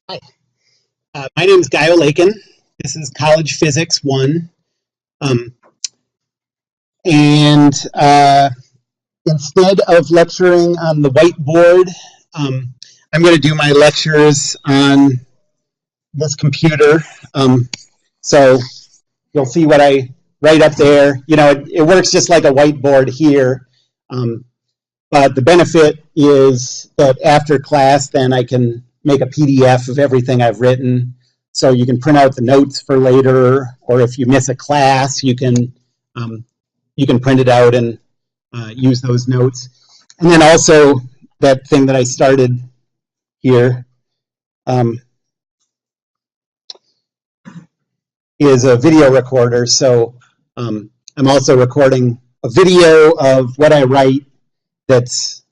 Hi, my name is Gail Aiken. This is College Physics 1. Um, and instead of lecturing on the whiteboard, I'm going to do my lectures on this computer. So you'll see what I write up there. You know, it works just like a whiteboard here. But the benefit is that after class, then I can make a PDF of everything I've written. So you can print out the notes for later, or if you miss a class, you can print it out and use those notes. And then also that thing that I started here is a video recorder. So I'm also recording a video of what I write that's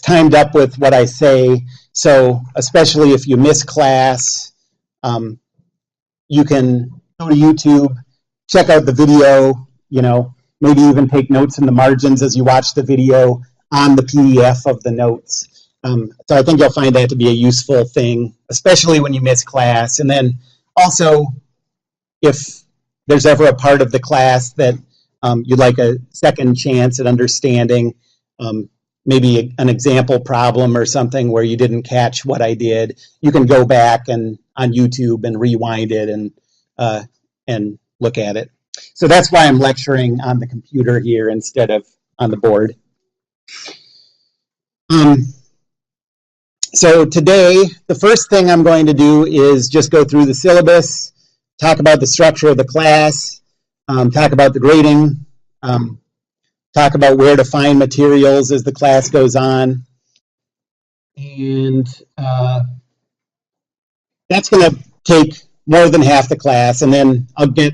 timed up with what I say. So especially if you miss class, you can go to YouTube, check out the video, you know, maybe even take notes in the margins as you watch the video on the PDF of the notes. So I think you'll find that to be a useful thing, especially when you miss class. And then also, if there's ever a part of the class that you'd like a second chance at understanding, maybe an example problem or something where you didn't catch what I did, you can go back and on YouTube and rewind it and look at it. So that's why I'm lecturing on the computer here instead of on the board. So today, the first thing I'm going to do is just go through the syllabus, talk about the structure of the class, talk about the grading, talk about where to find materials as the class goes on. And that's going to take more than half the class. And then I'll get,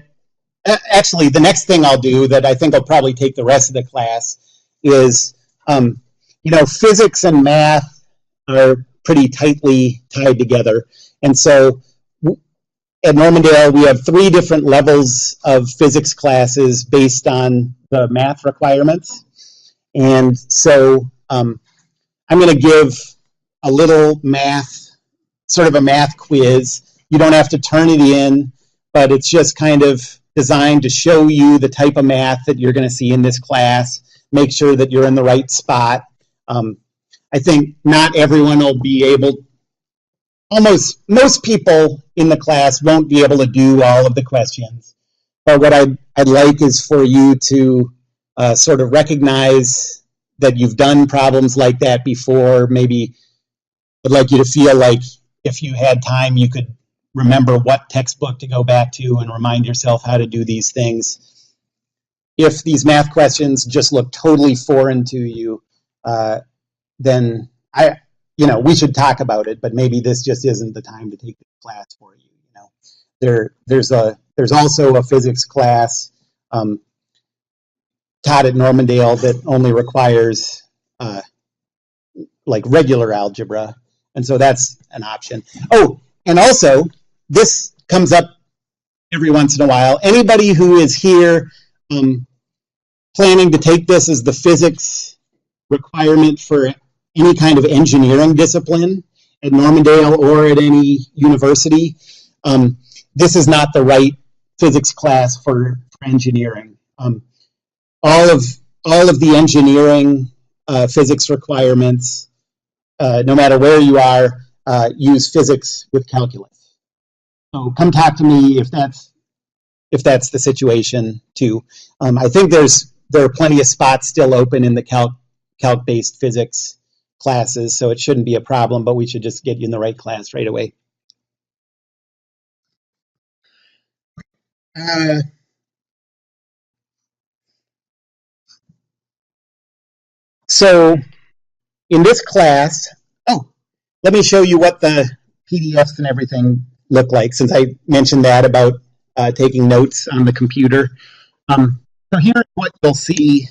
actually, the next thing I'll do that I think will probably take the rest of the class is, you know, physics and math are pretty tightly tied together. And so at Normandale, we have 3 different levels of physics classes based on the math requirements. And so I'm going to give a little math, sort of a math quiz. You don't have to turn it in, but it's just kind of designed to show you the type of math that you're going to see in this class, make sure that you're in the right spot. I think not everyone will be able, most people in the class won't be able to do all of the questions. But what I'd like is for you to sort of recognize that you've done problems like that before. Maybe I'd like you to feel like if you had time, you could remember what textbook to go back to and remind yourself how to do these things. If these math questions just look totally foreign to you, then we should talk about it, but maybe this just isn't the time to take the class for you. You know, there's also a physics class taught at Normandale that only requires like regular algebra, and so that's an option. Oh, and also this comes up every once in a while. Anybody who is here planning to take this as the physics requirement for any kind of engineering discipline at Normandale or at any university, this is not the right physics class for engineering. All of the engineering physics requirements, no matter where you are, use physics with calculus. So come talk to me if that's the situation too. I think there are plenty of spots still open in the calc-based physics classes, so it shouldn't be a problem, but we should just get you in the right class right away. So in this class, let me show you what the PDFs and everything look like, since I mentioned that about taking notes on the computer. So here's what you'll see.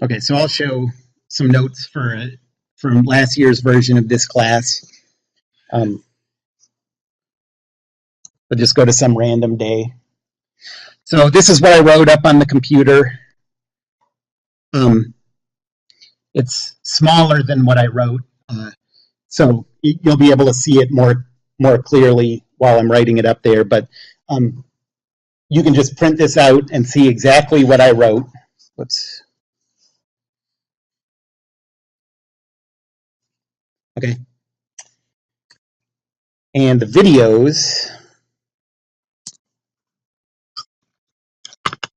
Okay, so I'll show some notes from last year's version of this class. I'll just go to some random day. So this is what I wrote up on the computer. It's smaller than what I wrote, so you'll be able to see it more clearly while I'm writing it up there. But you can just print this out and see exactly what I wrote. Whoops. Okay. And the videos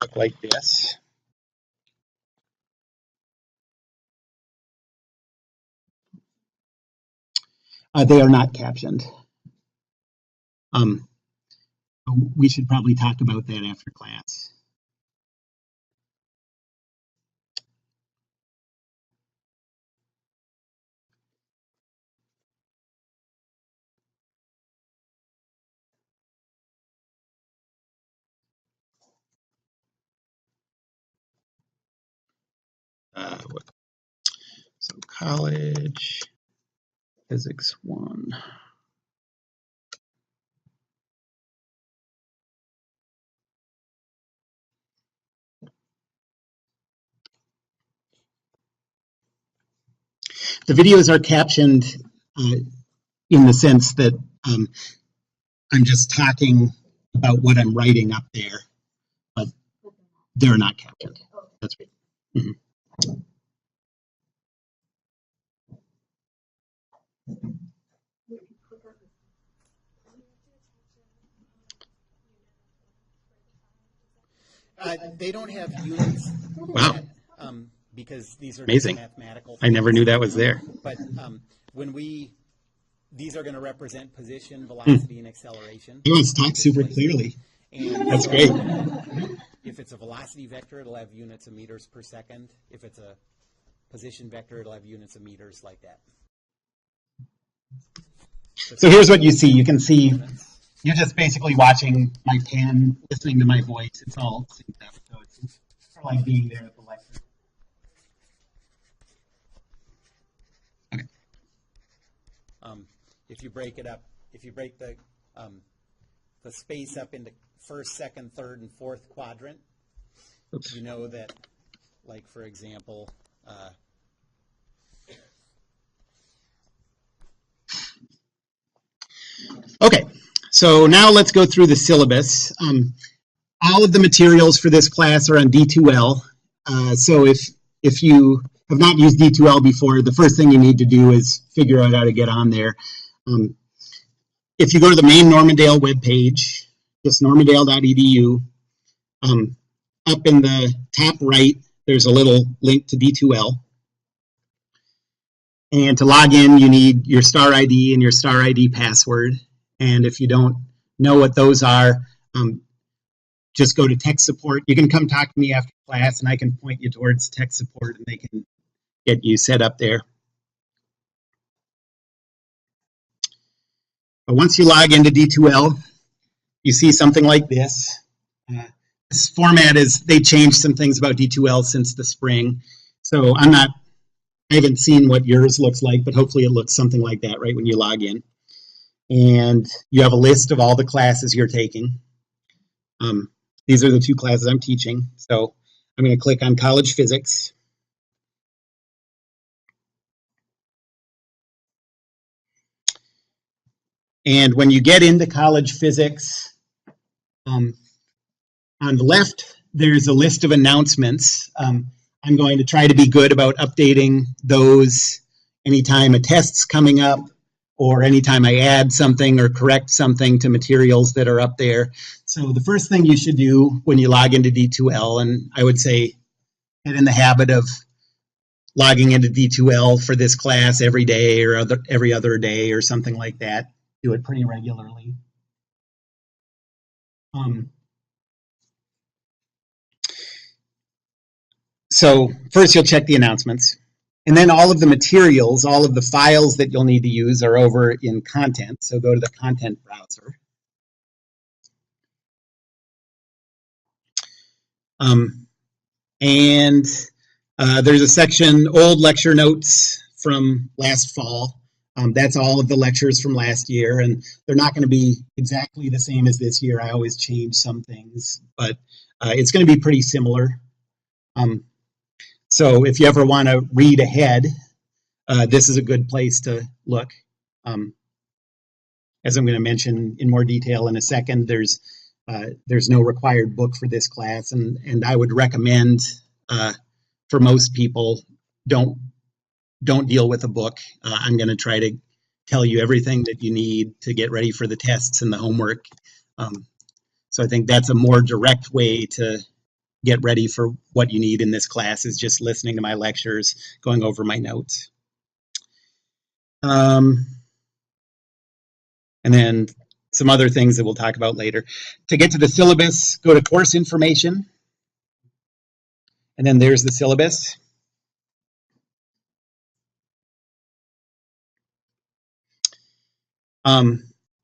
look like this. They are not captioned. We should probably talk about that after class. So college physics 1. The videos are captioned in the sense that I'm just talking about what I'm writing up there, but they're not captioned. That's right. Mm-hmm. They don't have units. Wow. Because these are amazing. Mathematical things. I never knew that was there. But these are going to represent position, velocity, and acceleration. It was talked super clearly. And that's great. If it's a velocity vector, it'll have units of meters per second. If it's a position vector, it'll have units of meters like that. So here's what you see. You can see you're just basically watching my pen, listening to my voice. It's all synced up. So it's like being there at the lecture. Okay. If you break it up, if you break the space up into first, second, third, and fourth quadrant, you know that, like, for example, okay, so now let's go through the syllabus. All of the materials for this class are on D2L. So if you have not used D2L before, the first thing you need to do is figure out how to get on there. If you go to the main Normandale webpage, just normandale.edu, up in the top right, there's a little link to D2L. And to log in, you need your star ID and your star ID password. And if you don't know what those are, just go to tech support. You can come talk to me after class, and I can point you towards tech support, and they can get you set up there. But once you log into D2L, you see something like this. This format they changed some things about D2L since the spring. So I haven't seen what yours looks like, but hopefully it looks something like that right when you log in. And you have a list of all the classes you're taking. These are the 2 classes I'm teaching. So I'm going to click on college physics. And when you get into college physics, on the left, there's a list of announcements. I'm going to try to be good about updating those anytime a test's coming up or anytime I add something or correct something to materials that are up there. So the first thing you should do when you log into D2L, and I would say get in the habit of logging into D2L for this class every day or every other day or something like that. Do it pretty regularly. So first you'll check the announcements, and then all of the materials, all of the files that you'll need to use are over in content. So go to the content browser. And there's a section, old lecture notes from last fall. That's all of the lectures from last year, and they're not going to be exactly the same as this year. I always change some things, but it's going to be pretty similar. So if you ever want to read ahead, this is a good place to look. As I'm going to mention in more detail in a second, there's no required book for this class, and I would recommend for most people, don't deal with a book. I'm going to try to tell you everything that you need to get ready for the tests and the homework. So I think that's a more direct way to get ready for what you need in this class, is just listening to my lectures, going over my notes. And then some other things that we'll talk about later. To get to the syllabus, go to course information. And then there's the syllabus.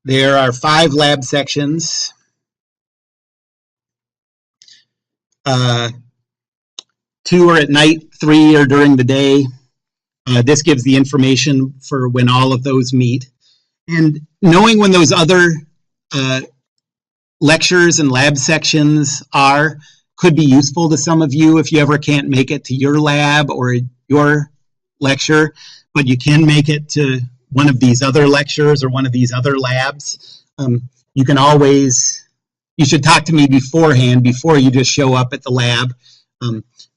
There are 5 lab sections. 2 are at night, 3 are during the day. This gives the information for when all of those meet. And knowing when those other lectures and lab sections are could be useful to some of you if you ever can't make it to your lab or your lecture, but you can make it to one of these other lectures or one of these other labs. You can always, you should talk to me beforehand before you just show up at the lab,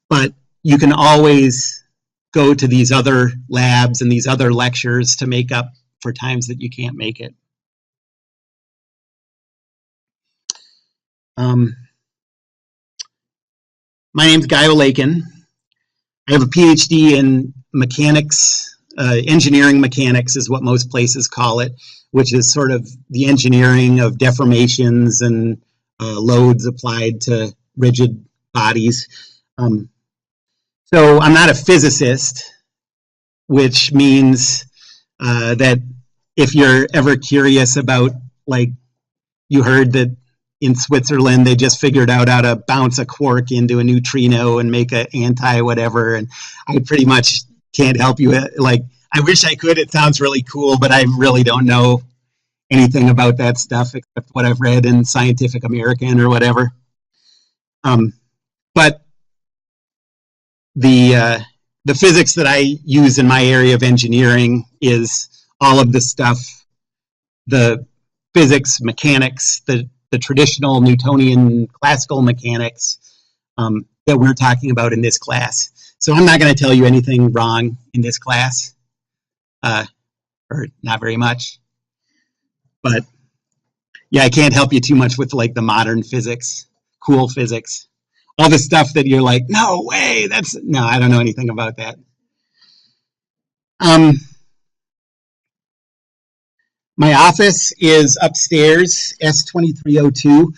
but you can always go to these other labs and these other lectures to make up for times that you can't make it. My name's Gail Aiken. I have a PhD in mechanics. Engineering mechanics is what most places call it, which is sort of the engineering of deformations and loads applied to rigid bodies. So I'm not a physicist, which means that if you're ever curious about, like, you heard that in Switzerland they just figured out how to bounce a quark into a neutrino and make an anti-whatever, and I pretty much can't help you. Like, I wish I could. It sounds really cool, but I really don't know anything about that stuff except what I've read in Scientific American or whatever. But the physics that I use in my area of engineering is all of the stuff, the physics, mechanics, the traditional Newtonian classical mechanics that we're talking about in this class. So I'm not going to tell you anything wrong in this class, or not very much. But yeah, I can't help you too much with, like, the modern physics, cool physics. All the stuff that you're like, no way, no, I don't know anything about that. My office is upstairs, S2302.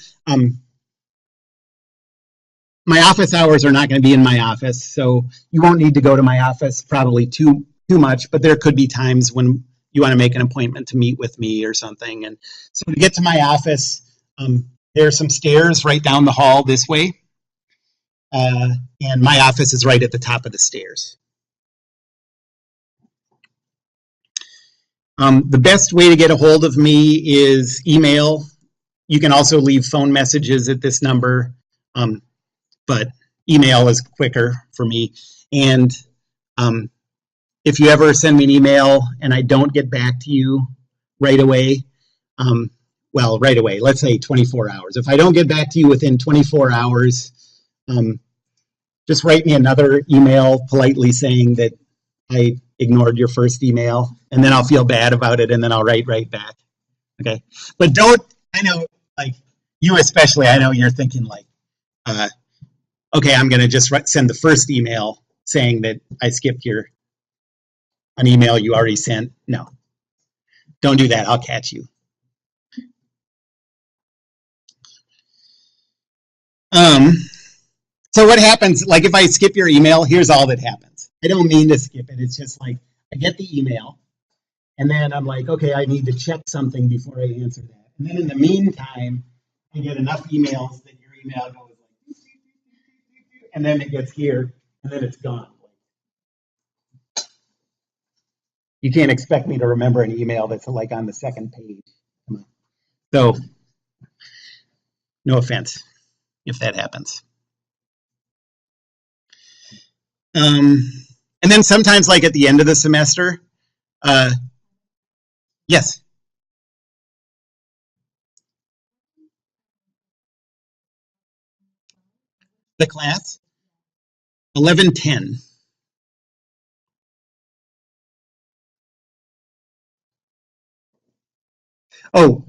My office hours are not going to be in my office, so you won't need to go to my office probably too much, but there could be times when you want to make an appointment to meet with me or something. And so to get to my office, there are some stairs right down the hall this way, and my office is right at the top of the stairs. The best way to get a hold of me is email. You can also leave phone messages at this number, but email is quicker for me. And if you ever send me an email and I don't get back to you right away, well, right away, let's say 24 hours. If I don't get back to you within 24 hours, just write me another email politely saying that I ignored your first email, and then I'll feel bad about it, and then I'll write right back. Okay? But don't, I know, like, you especially, I know you're thinking, like, okay, I'm going to just send the first email saying that I skipped an email you already sent. No, don't do that. I'll catch you. So what happens, like, if I skip your email, here's all that happens. I don't mean to skip it. It's just like, I get the email, and then I'm like, okay, I need to check something before I answer that. And then in the meantime, I get enough emails that your email goes like, and then it gets here, and then it's gone. You can't expect me to remember an email that's like on the second page. Come on. So, no offense if that happens. And then sometimes, like at the end of the semester, yes. The class, 11:10. Oh,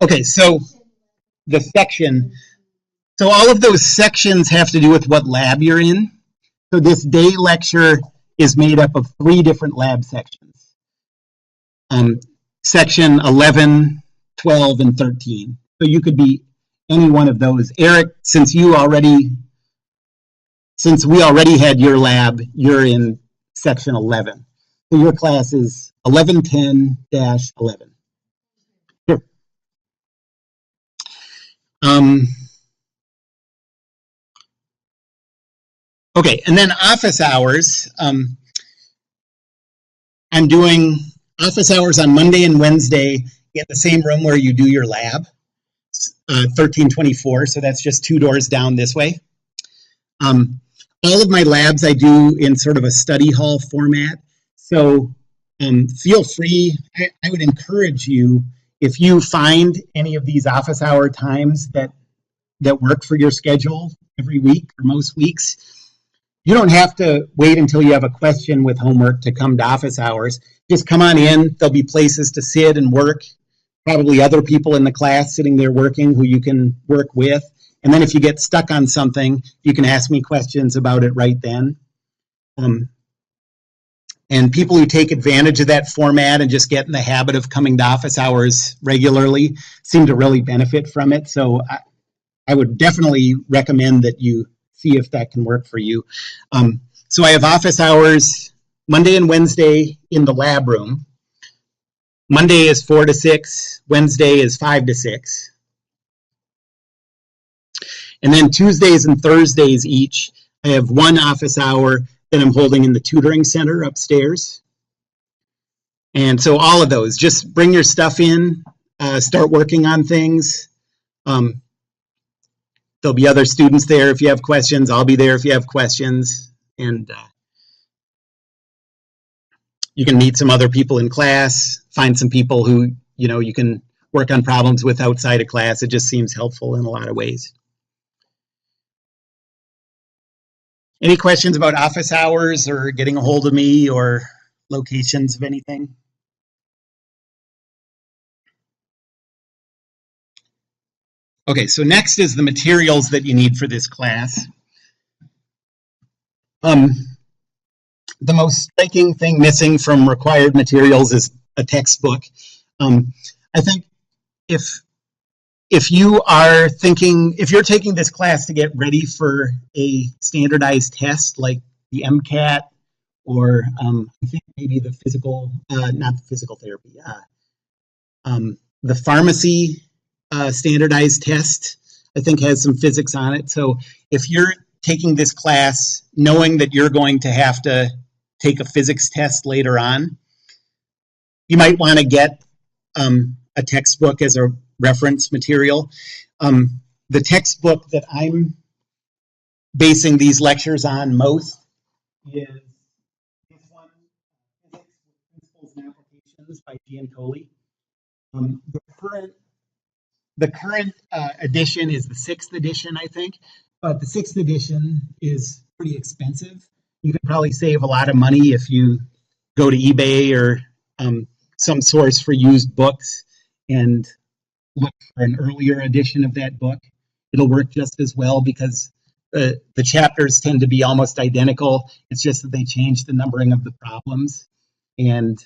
okay. So the section. So all of those sections have to do with what lab you're in. So this day lecture is made up of 3 different lab sections. Section 11, 12, and 13. So you could be any one of those. Eric, since we already had your lab, you're in section 11. So your class is 1110-11. Sure. Okay, and then office hours. I'm doing office hours on Monday and Wednesday in the same room where you do your lab, 1324, so that's just 2 doors down this way. All of my labs I do in sort of a study hall format, so feel free. I would encourage you, if you find any of these office hour times that work for your schedule every week or most weeks, you don't have to wait until you have a question with homework to come to office hours. Just come on in. There'll be places to sit and work, probably other people in the class sitting there working who you can work with. And then if you get stuck on something, you can ask me questions about it right then. And people who take advantage of that format and just get in the habit of coming to office hours regularly seem to really benefit from it. So I would definitely recommend that you see if that can work for you. So I have office hours Monday and Wednesday in the lab room. Monday is 4 to 6, Wednesday is 5 to 6. And then Tuesdays and Thursdays each, I have 1 office hour that I'm holding in the tutoring center upstairs. And so all of those, just bring your stuff in, start working on things. There'll be other students there if you have questions. I'll be there if you have questions. And you can meet some other people in class, find some people who, you can work on problems with outside of class. It just seems helpful in a lot of ways. Any questions about office hours or getting a hold of me or locations of anything? Okay, so next is the materials that you need for this class. The most striking thing missing from required materials is a textbook. I think if you're taking this class to get ready for a standardized test like the MCAT or I think maybe the the pharmacy standardized test, I think has some physics on it. So if you're taking this class knowing that you're going to have to take a physics test later on, you might want to get a textbook as a reference material. The textbook that I'm basing these lectures on most is this one, Physics Principles and Applications by Giancoli. The current edition is the 6th edition, I think, but the 6th edition is pretty expensive. You could probably save a lot of money if you go to eBay or some source for used books and look for an earlier edition of that book. It'll work just as well because the chapters tend to be almost identical. It's just that they change the numbering of the problems, and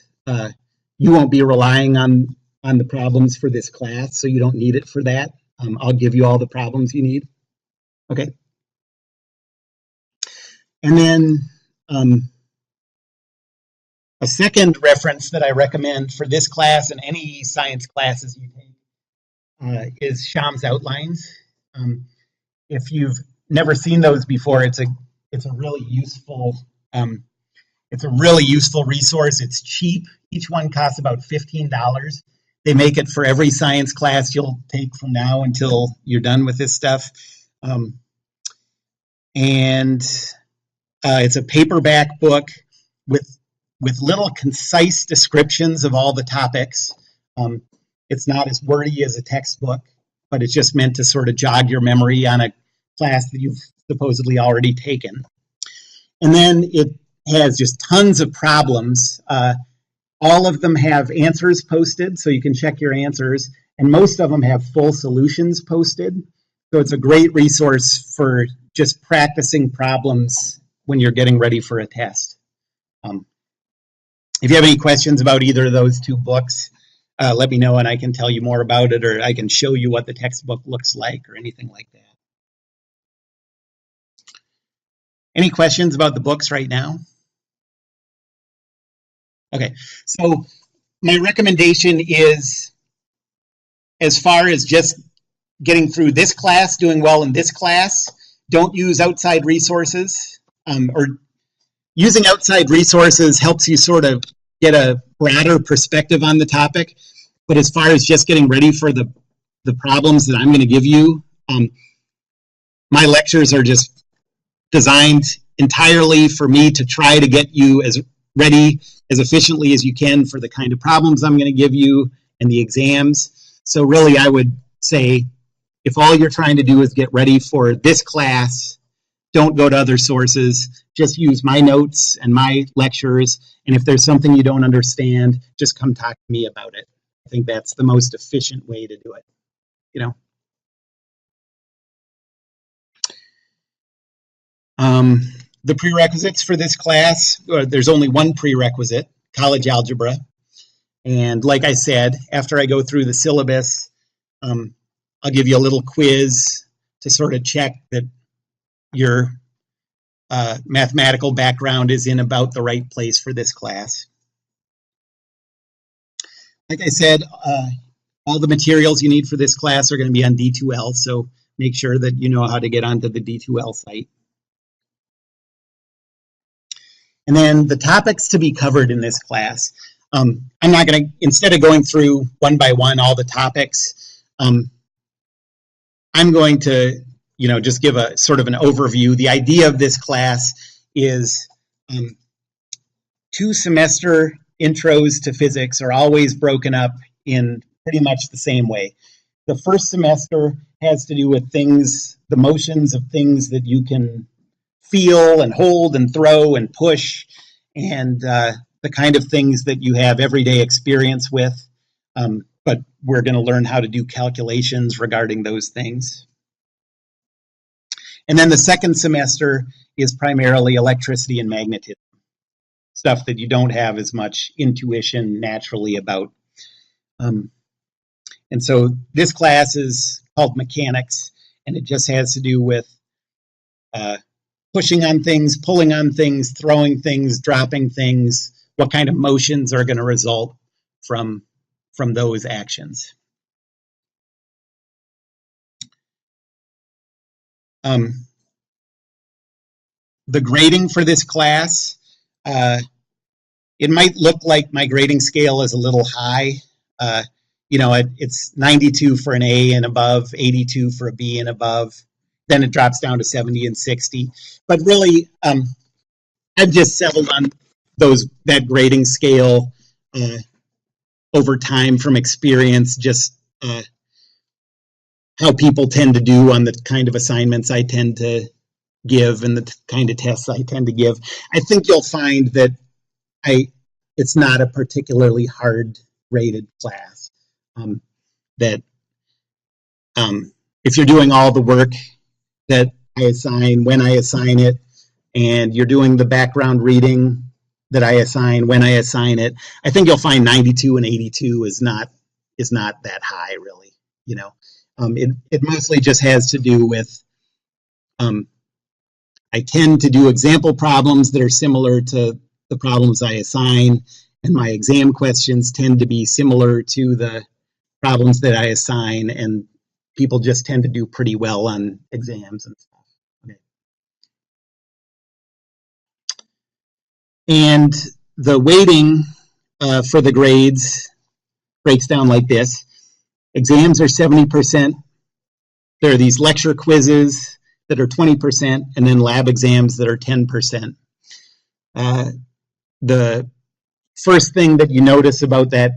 you won't be relying on the problems for this class, so you don't need it for that. I'll give you all the problems you need. Okay. And then a second reference that I recommend for this class and any science classes you take is Sham's Outlines. If you've never seen those before, it's a really useful It's a really useful resource. It's cheap. Each one costs about $15. They make it for every science class you'll take from now until you're done with this stuff. And it's a paperback book with little concise descriptions of all the topics. It's not as wordy as a textbook, but it's just meant to sort of jog your memory on a class that you've supposedly already taken. And then it has just tons of problems. All of them have answers posted, so you can check your answers, and most of them have full solutions posted. So it's a great resource for just practicing problems when you're getting ready for a test. If you have any questions about either of those two books, let me know and I can tell you more about it, or I can show you what the textbook looks like or anything like that. Any questions about the books right now? Okay, so my recommendation is, as far as just getting through this class, doing well in this class, don't use outside resources. Or using outside resources helps you sort of get a broader perspective on the topic. But as far as just getting ready for the problems that I'm going to give you, my lectures are just designed entirely for me to try to get you as ready as efficiently as you can for the kind of problems I'm going to give you and the exams. So really, I would say, if all you're trying to do is get ready for this class, don't go to other sources. Just use my notes and my lectures. And if there's something you don't understand, just come talk to me about it. I think that's the most efficient way to do it, you know. The prerequisites for this class, there's only one prerequisite, college algebra. And like I said, after I go through the syllabus, I'll give you a little quiz to sort of check that your mathematical background is in about the right place for this class. Like I said, all the materials you need for this class are going to be on D2L, so make sure that you know how to get onto the D2L site. And then the topics to be covered in this class. I'm not going to, instead of going through one by one all the topics, I'm going to, just give a sort of an overview. The idea of this class is 2 semester intros to physics are always broken up in pretty much the same way. The first semester has to do with things, the motions of things that you can feel and hold and throw and push, and the kind of things that you have everyday experience with. But we're going to learn how to do calculations regarding those things. And then the second semester is primarily electricity and magnetism, stuff that you don't have as much intuition naturally about. And so this class is called mechanics, and it just has to do with pushing on things, pulling on things, throwing things, dropping things, what kind of motions are going to result from those actions. The grading for this class, it might look like my grading scale is a little high. It's 92 for an A and above, 82 for a B and above. Then it drops down to 70 and 60. But really, I've just settled on that grading scale over time from experience, just how people tend to do on the kind of assignments I tend to give and the kind of tests I tend to give. I think you'll find that it's not a particularly hard graded class. If you're doing all the work that I assign when I assign it, and you're doing the background reading that I assign when I assign it, I think you'll find 92 and 82 is not that high, really. It mostly just has to do with I tend to do example problems that are similar to the problems I assign, and my exam questions tend to be similar to the problems that I assign, and people just tend to do pretty well on exams and stuff. Okay. And the weighting for the grades breaks down like this. Exams are 70%. There are these lecture quizzes that are 20%, and then lab exams that are 10%. The first thing that you notice about that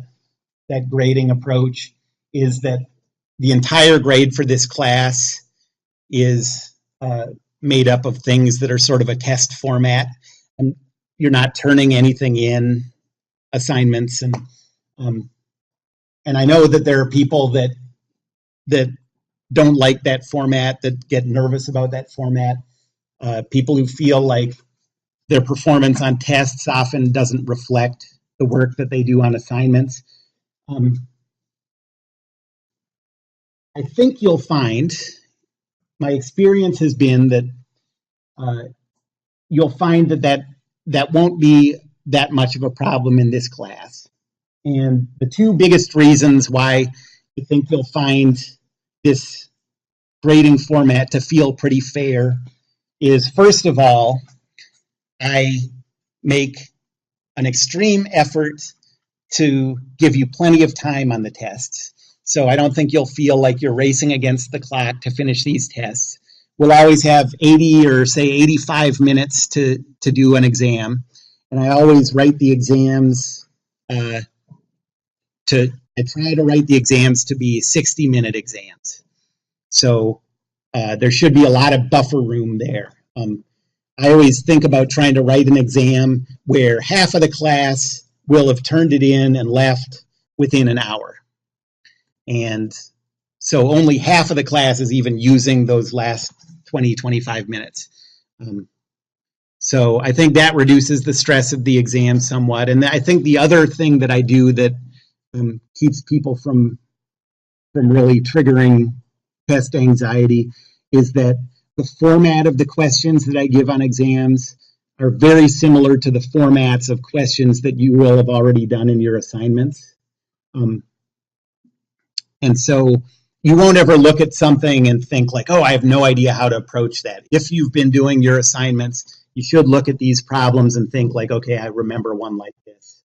grading approach is that the entire grade for this class is made up of things that are sort of a test format, and you're not turning anything in, assignments, and I know that there are people that don't like that format, that get nervous about that format. People who feel like their performance on tests often doesn't reflect the work that they do on assignments. I think you'll find, my experience has been that you'll find that won't be that much of a problem in this class. And the two biggest reasons why I think you'll find this grading format to feel pretty fair is, first of all, I make an extreme effort to give you plenty of time on the tests. So I don't think you'll feel like you're racing against the clock to finish these tests. We'll always have 80 or say 85 minutes to do an exam. And I always write the exams I try to write the exams to be 60-minute exams. So there should be a lot of buffer room there. I always think about trying to write an exam where half of the class will have turned it in and left within an hour. And so only half of the class is even using those last 20, 25 minutes. So I think that reduces the stress of the exam somewhat. And I think the other thing that I do that keeps people from really triggering test anxiety is that the format of the questions that I give on exams are very similar to the formats of questions that you will have already done in your assignments. And so you won't ever look at something and think like, oh, I have no idea how to approach that. If you've been doing your assignments, you should look at these problems and think like, okay, I remember one like this.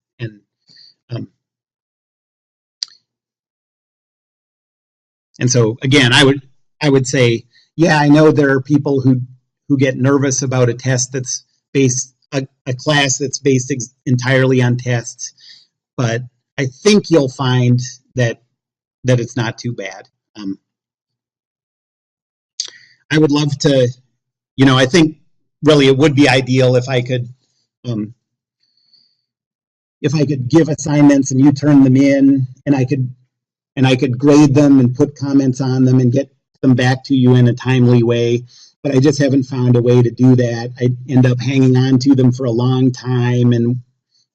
And so again, I would say, yeah, I know there are people who get nervous about a test that's based, a class that's based entirely on tests, but I think you'll find that it's not too bad. I would love to, I think really it would be ideal if I could give assignments and you turn them in, and I could grade them and put comments on them and get them back to you in a timely way. But I just haven't found a way to do that. I end up hanging on to them for a long time, and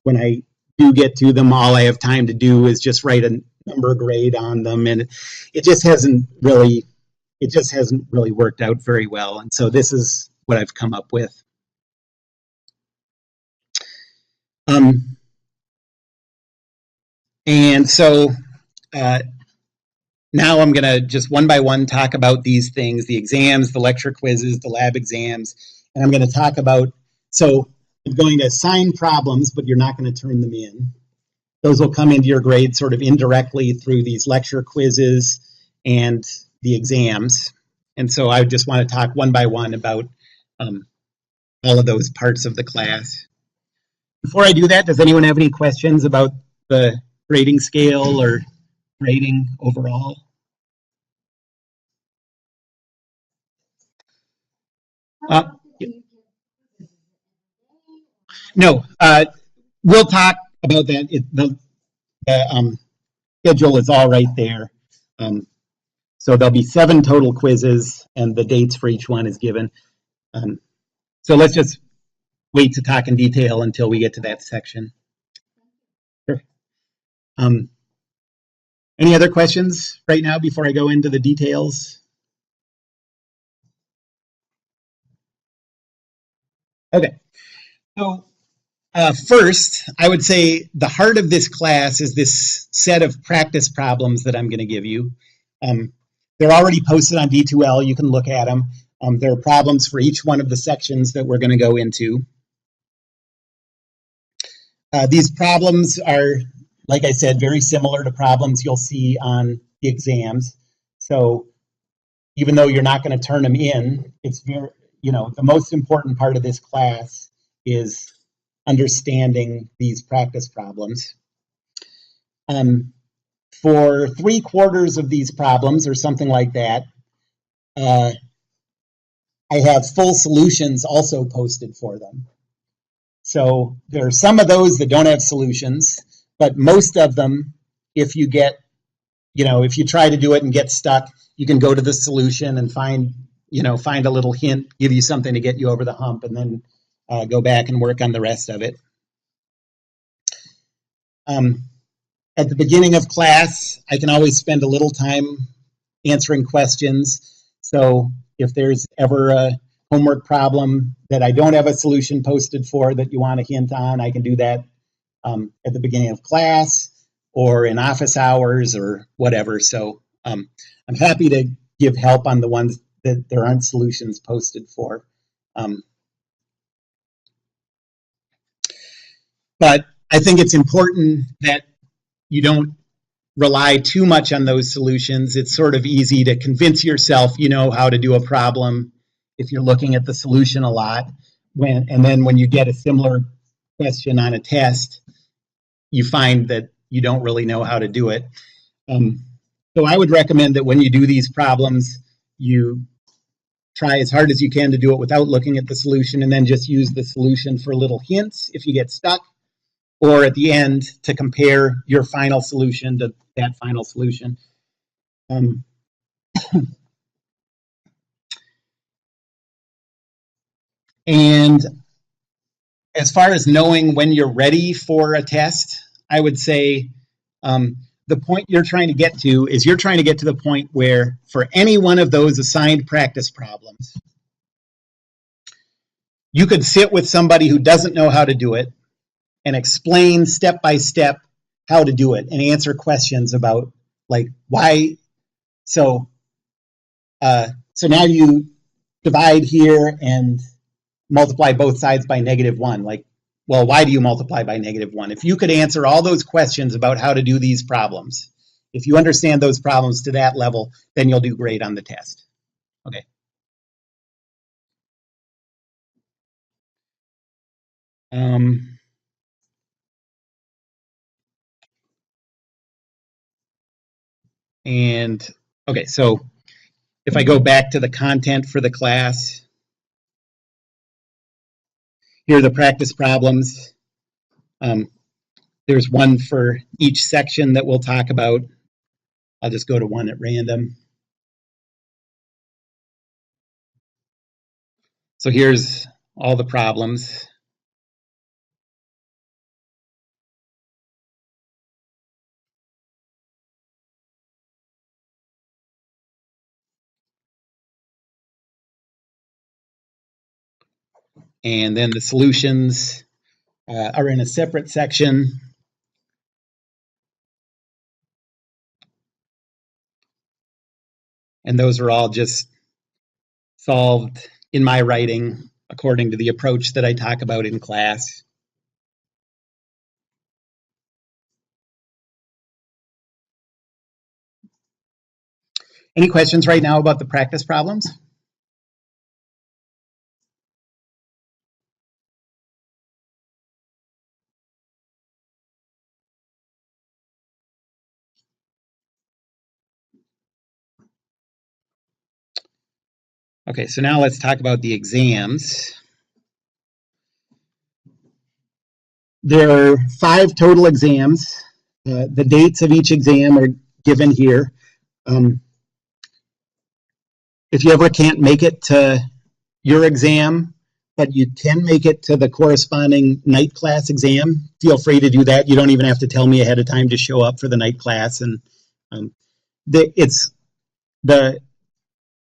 when I do get to them, all I have time to do is just write a number grade on them, and it just hasn't really worked out very well. And so this is what I've come up with. And so now I'm going to just one by one talk about these things, the exams, the lecture quizzes, the lab exams, and I'm going to talk about, so I'm going to assign problems, but you're not going to turn them in. Those will come into your grade sort of indirectly through these lecture quizzes and the exams. And so I just want to talk one by one about all of those parts of the class. Before I do that, does anyone have any questions about the grading scale or grading overall? No, we'll talk about that. The schedule is all right there. So there'll be 7 total quizzes, and the dates for each one is given. So let's just wait to talk in detail until we get to that section. Sure. Any other questions right now before I go into the details? Okay. So first, I would say the heart of this class is this set of practice problems that I'm going to give you. They're already posted on D2L. You can look at them. There are problems for each one of the sections that we're going to go into. These problems are, like I said, very similar to problems you'll see on the exams. So even though you're not going to turn them in, it's very, the most important part of this class is understanding these practice problems. For 3/4 of these problems or something like that, I have full solutions also posted for them. So there are some of those that don't have solutions, but most of them, if you get, if you try to do it and get stuck, you can go to the solution and find a little hint, give you something to get you over the hump, and then go back and work on the rest of it. At the beginning of class, I can always spend a little time answering questions. So if there's ever a homework problem that I don't have a solution posted for that you want a hint on, I can do that at the beginning of class or in office hours or whatever. So I'm happy to give help on the ones that there aren't solutions posted for. But I think it's important that you don't rely too much on those solutions. It's sort of easy to convince yourself you know how to do a problem if you're looking at the solution a lot. And then when you get a similar question on a test, you find that you don't really know how to do it. So I would recommend that when you do these problems, you try as hard as you can to do it without looking at the solution, and then just use the solution for little hints if you get stuck, or at the end to compare your final solution to that final solution. And as far as knowing when you're ready for a test, I would say the point you're trying to get to is you're trying to get to the point where for any one of those assigned practice problems, you could sit with somebody who doesn't know how to do it and explain step by step how to do it and answer questions about like why. So now you divide here and multiply both sides by -1. Like, well, why do you multiply by -1? If you could answer all those questions about how to do these problems, if you understand those problems to that level, then you'll do great on the test. Okay. And okay, so if I go back to the content for the class, here are the practice problems. There's one for each section that we'll talk about. I'll just go to one at random. So here's all the problems. And then the solutions are in a separate section. And those are all just solved in my writing according to the approach that I talk about in class. Any questions right now about the practice problems? Okay, so now let's talk about the exams. There are 5 total exams. The dates of each exam are given here. If you ever can't make it to your exam, but you can make it to the corresponding night class exam, feel free to do that. You don't even have to tell me ahead of time to show up for the night class. And it's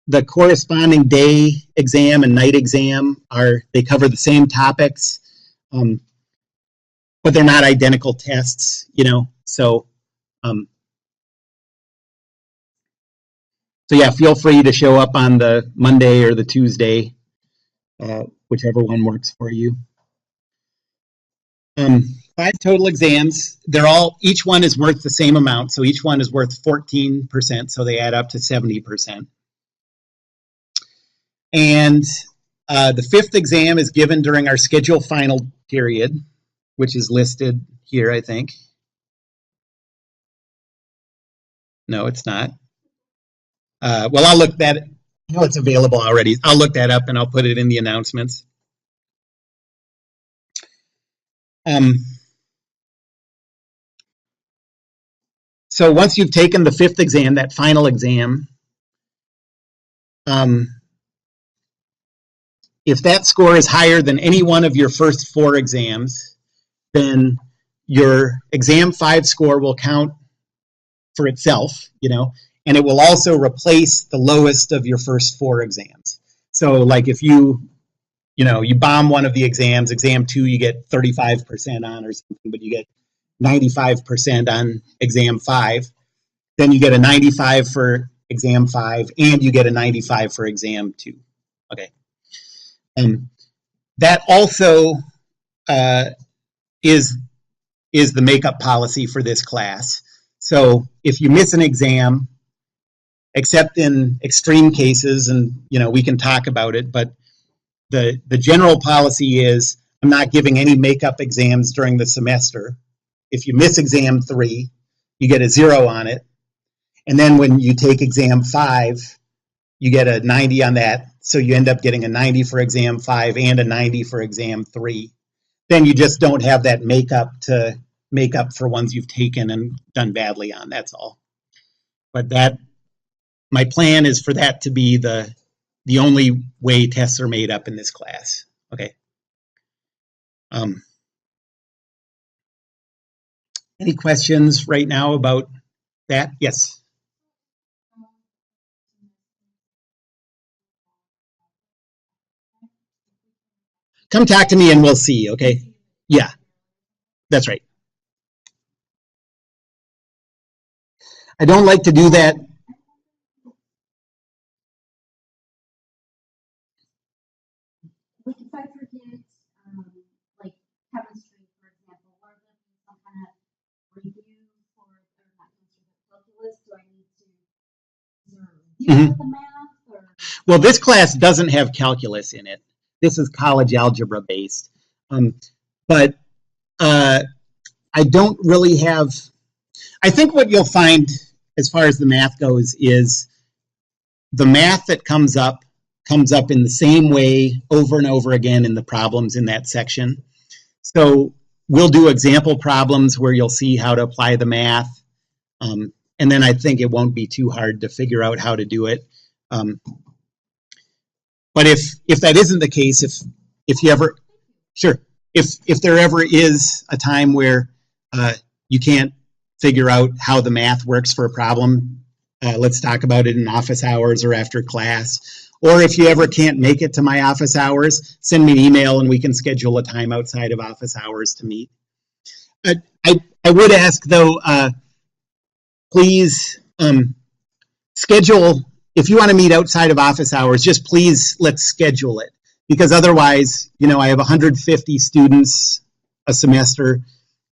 the corresponding day exam and night exam they cover the same topics, but they're not identical tests, So yeah, feel free to show up on the Monday or the Tuesday, whichever one works for you. 5 total exams. Each one is worth the same amount, so each one is worth 14%, so they add up to 70%. And the 5th exam is given during our scheduled final period, which is listed here, I think. No, it's not. Well, I'll look that. I know it's available already. I'll look that up and I'll put it in the announcements. So once you've taken the 5th exam, that final exam, if that score is higher than any one of your first 4 exams, then your exam 5 score will count for itself, and it will also replace the lowest of your first 4 exams. So like if you bomb one of the exams, exam 2 you get 35% on or something, but you get 95% on exam 5, then you get a 95 for exam 5 and you get a 95 for exam 2. Okay. That also is the makeup policy for this class. So if you miss an exam, except in extreme cases, and we can talk about it, but the general policy is I'm not giving any makeup exams during the semester. If you miss exam 3, you get a 0 on it. And then when you take exam 5, you get a 90 on that. So you end up getting a 90 for exam 5 and a 90 for exam 3. Then you just don't have that makeup to make up for ones you've taken and done badly on. That's all. But my plan is for that to be the only way tests are made up in this class. Okay. Any questions right now about that? Yes. Come talk to me and we'll see, okay? Yeah, that's right. I don't like to do that. Like if I forget, like chemistry, for example, or some kind of review for, or not chemistry, but calculus, do I need to deal with the math? Or? Well, this class doesn't have calculus in it. This is college algebra based. But I don't really have, I think what you'll find as far as the math goes is the math that comes up in the same way over and over again in the problems in that section. So we'll do example problems where you'll see how to apply the math. And then I think it won't be too hard to figure out how to do it. But if that isn't the case, if you ever, sure, if there ever is a time where you can't figure out how the math works for a problem, let's talk about it in office hours or after class. Or if you ever can't make it to my office hours, send me an email and we can schedule a time outside of office hours to meet. I would ask though, please schedule, if you want to meet outside of office hours, just please let's schedule it. Because otherwise, I have 150 students a semester,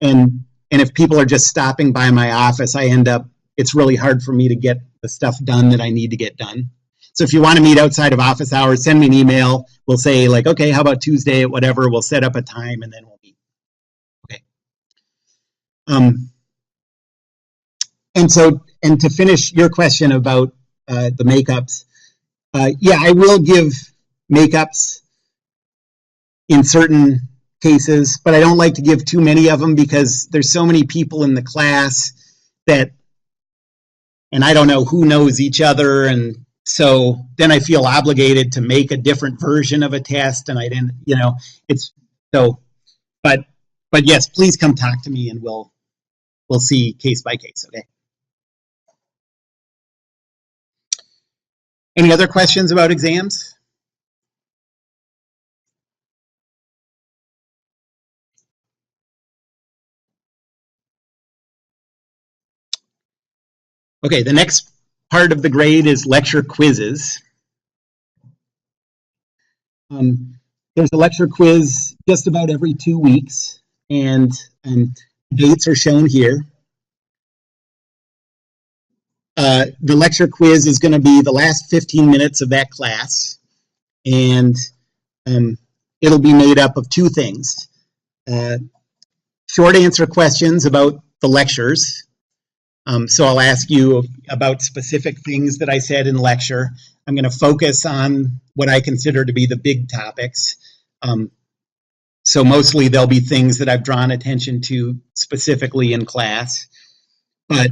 and if people are just stopping by my office, it's really hard for me to get the stuff done that I need to get done. So if you want to meet outside of office hours, send me an email. We'll say like, okay, how about Tuesday at whatever, we'll set up a time and then we'll meet. Okay. And to finish your question about the makeups, yeah, I will give makeups in certain cases, but I don't like to give too many of them because there's so many people in the class and I don't know who knows each other, and so then I feel obligated to make a different version of a test, and I didn't, it's so. But yes, please come talk to me, and we'll see case by case. Okay. Any other questions about exams? Okay, the next part of the grade is lecture quizzes. There's a lecture quiz just about every 2 weeks. and dates are shown here. The lecture quiz is going to be the last 15 minutes of that class, and it'll be made up of two things. Short answer questions about the lectures. So I'll ask you about specific things that I said in lecture. I'm going to focus on what I consider to be the big topics. So mostly there'll be things that I've drawn attention to specifically in class. But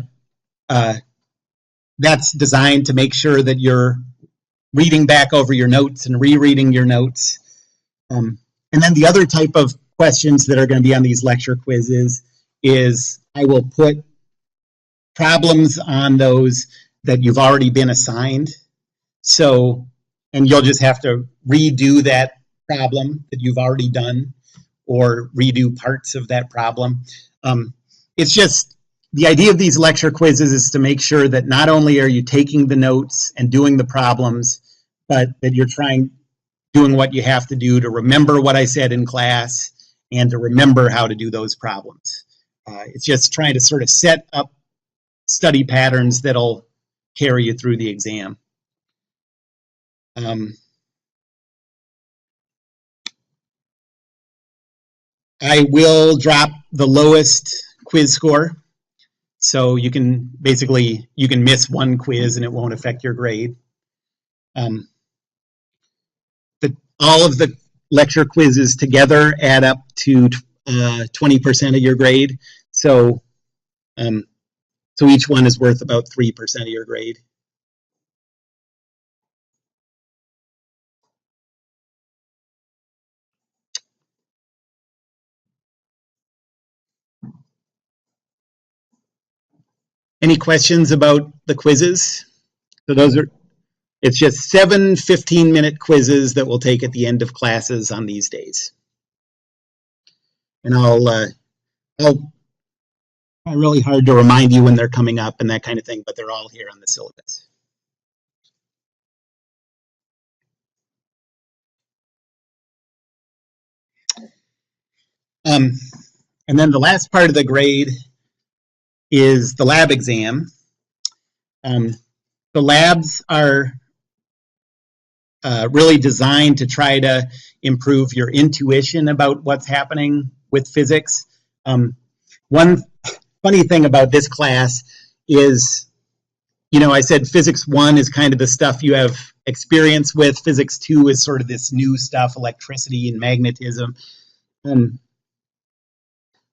that's designed to make sure that you're reading back over your notes and rereading your notes. And then the other type of questions that are going to be on these lecture quizzes is I will put problems on those that you've already been assigned. So, and you'll just have to redo that problem that you've already done or redo parts of that problem. It's just, the idea of these lecture quizzes is to make sure that not only are you taking the notes and doing the problems, but that you're doing what you have to do to remember what I said in class and to remember how to do those problems. It's just trying to sort of set up study patterns that'll carry you through the exam. I will drop the lowest quiz score. So you can basically, you can miss one quiz and it won't affect your grade. All of the lecture quizzes together add up to 20% of your grade. So, so each one is worth about 3% of your grade. Any questions about the quizzes? So those are, it's just 7 15-minute quizzes that we'll take at the end of classes on these days. And I'll try really hard to remind you when they're coming up and that kind of thing, but they're all here on the syllabus. And then the last part of the grade is the lab exam. The labs are really designed to try to improve your intuition about what's happening with physics. One funny thing about this class is, you know, I said physics 1 is kind of the stuff you have experience with. Physics 2 is sort of this new stuff, electricity and magnetism.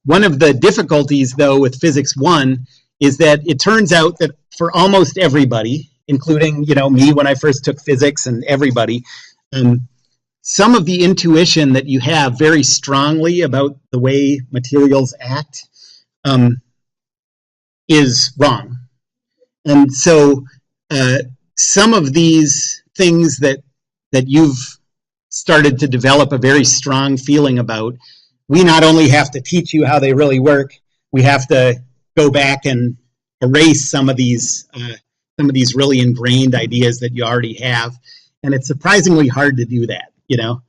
One of the difficulties, though, with physics 1 is that it turns out that for almost everybody, including, you know, me when I first took physics and everybody, some of the intuition that you have very strongly about the way materials act is wrong. And so some of these things that you've started to develop a very strong feeling about, we not only have to teach you how they really work, we have to go back and erase some of these really ingrained ideas that you already have. And it's surprisingly hard to do that, you know.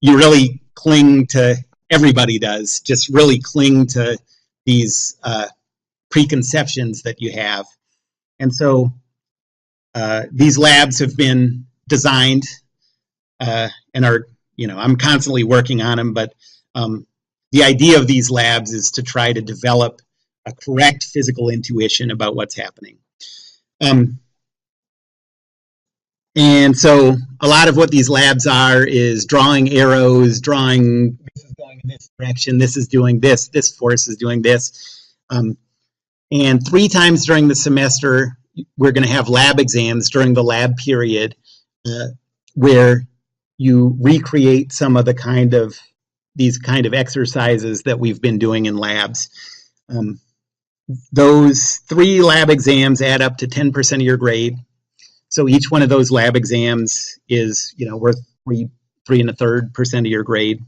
You really cling to, everybody does, just really cling to these preconceptions that you have. And so these labs have been designed and are, you know, I'm constantly working on them, but the idea of these labs is to try to develop a correct physical intuition about what's happening. And so a lot of what these labs are is drawing arrows, drawing, this is going in this direction, this is doing this, this force is doing this. And 3 times during the semester, we're going to have lab exams during the lab period where you recreate some of the these kind of exercises that we've been doing in labs. Those 3 lab exams add up to 10% of your grade. So each one of those lab exams is, you know, worth 3 1/3% of your grade.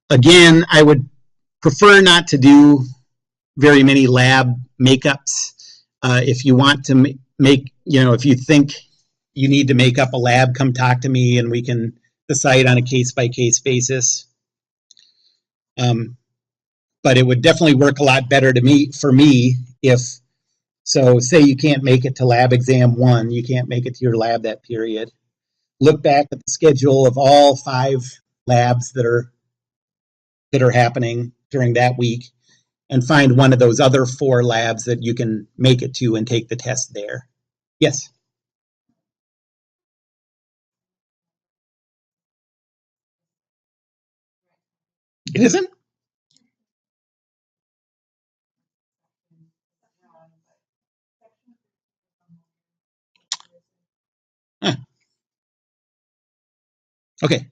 Again, I would prefer not to do very many lab makeups. If you want to make, you know, if you think you need to make up a lab, come talk to me and we can site on a case-by-case basis. But it would definitely work a lot better for me if, so say you can't make it to lab exam 1, you can't make it to your lab that period. Look back at the schedule of all 5 labs that are happening during that week and find one of those other 4 labs that you can make it to and take the test there. Yes? It isn't? Huh. Okay.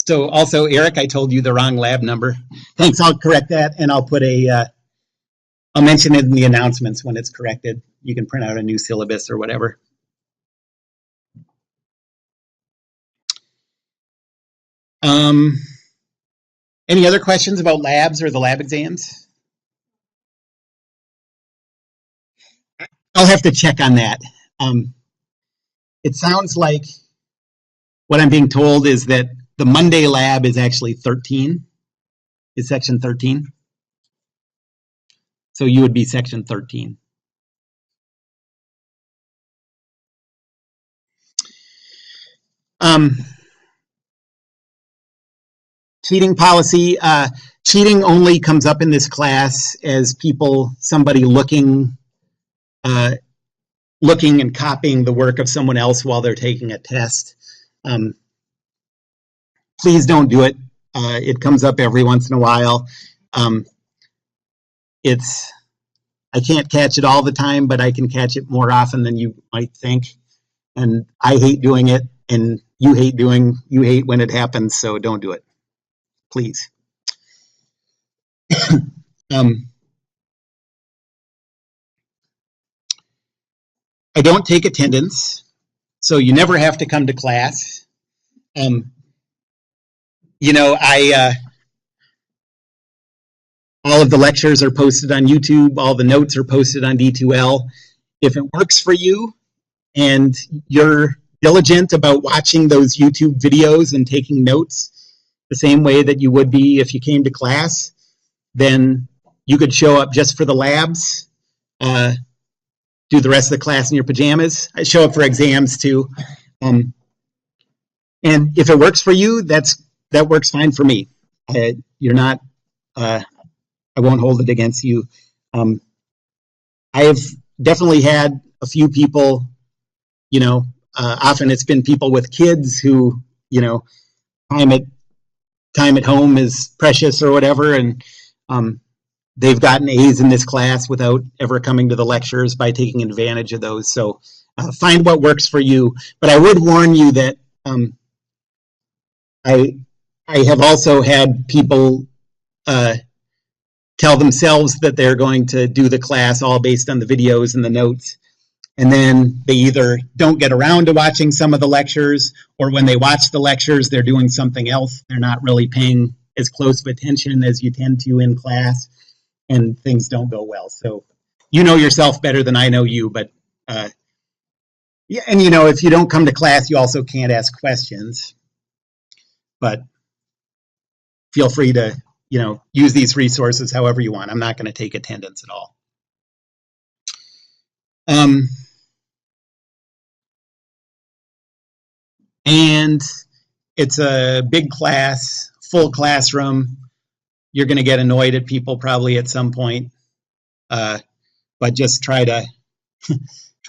So also, Eric, I told you the wrong lab number. Thanks, I'll correct that, and I'll put I'll mention it in the announcements when it's corrected. You can print out a new syllabus or whatever. Any other questions about labs or the lab exams? I'll have to check on that. It sounds like what I'm being told is that the Monday lab is actually 13, is section 13. So you would be section 13. Cheating policy. Cheating only comes up in this class as somebody looking and copying the work of someone else while they're taking a test. Please don't do it. It comes up every once in a while. I can't catch it all the time, but I can catch it more often than you might think. And I hate doing it, and you hate when it happens, so don't do it. Please. I don't take attendance, so you never have to come to class. All of the lectures are posted on YouTube. All the notes are posted on D2L. If it works for you and you're diligent about watching those YouTube videos and taking notes the same way that you would be if you came to class, then you could show up just for the labs, do the rest of the class in your pajamas. I show up for exams too. And if it works for you, that works fine for me. You're not, I won't hold it against you. I have definitely had a few people, often it's been people with kids who, time at home is precious or whatever, and they've gotten A's in this class without ever coming to the lectures by taking advantage of those. So find what works for you. But I would warn you that I have also had people tell themselves that they're going to do the class all based on the videos and the notes, and then they either don't get around to watching some of the lectures, or when they watch the lectures, they're doing something else. They're not really paying as close of attention as you tend to in class, and things don't go well. So you know yourself better than I know you, but yeah, and if you don't come to class, you also can't ask questions. But feel free to use these resources however you want. I'm not going to take attendance at all. And it's a big class, full classroom. You're going to get annoyed at people probably at some point, but just try to,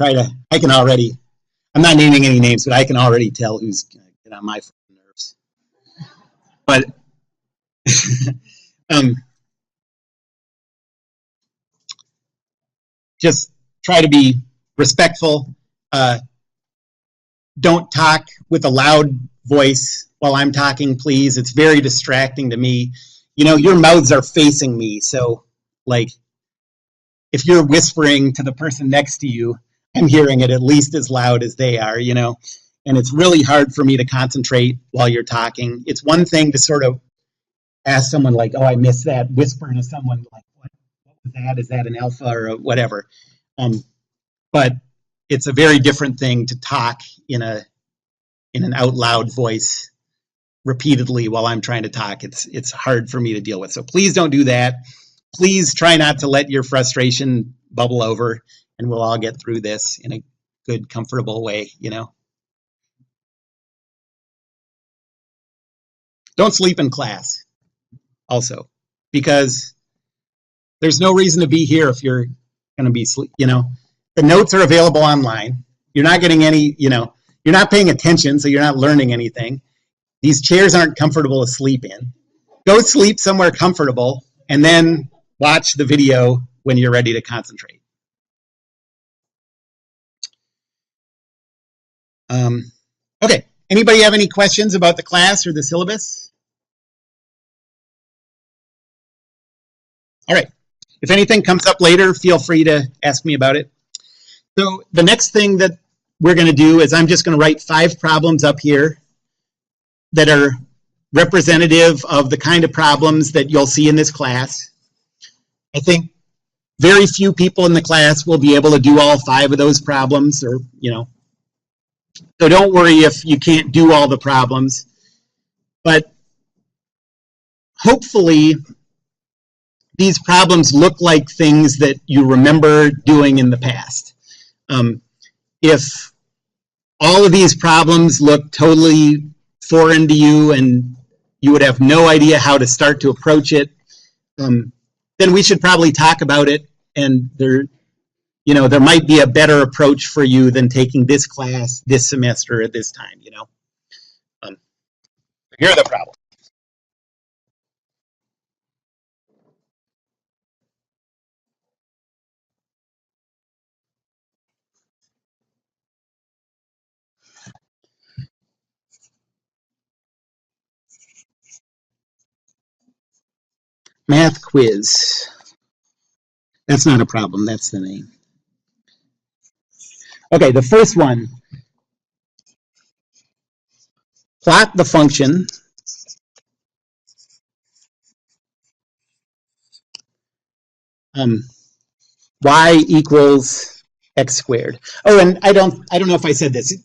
I'm not naming any names, but I can already tell who's going to get on my nerves. But just try to be respectful. Don't talk with a loud voice while I'm talking, please. It's very distracting to me. Your mouths are facing me, so if you're whispering to the person next to you, I'm hearing it at least as loud as they are, and it's really hard for me to concentrate while you're talking. It's one thing to sort of ask someone like, oh, I missed that, whisper to someone like, what was that? Is that an alpha or whatever? But it's a very different thing to talk in an out loud voice repeatedly while I'm trying to talk. It's hard for me to deal with. So please don't do that. Please try not to let your frustration bubble over, and we'll all get through this in a good, comfortable way, you know. Don't sleep in class also, because there's no reason to be here if you're going to be sleep, you know. The notes are available online. You're not getting any, you know, you're not paying attention, so you're not learning anything. These chairs aren't comfortable to sleep in. Go sleep somewhere comfortable and then watch the video when you're ready to concentrate. Okay, anybody have any questions about the class or the syllabus? All right, if anything comes up later, feel free to ask me about it. So the next thing that we're going to do is I'm just going to write 5 problems up here that are representative of the kind of problems that you'll see in this class. I think very few people in the class will be able to do all 5 of those problems, or, you know, so don't worry if you can't do all the problems, but hopefully these problems look like things that you remember doing in the past. If all of these problems look totally foreign to you and you would have no idea how to start to approach it, then we should probably talk about it, and there might be a better approach for you than taking this class this semester at this time, you know. Here are the problems. Math quiz. That's not a problem, that's the name. Okay, the first one. Plot the function y equals x squared. Oh, and I don't know if I said this.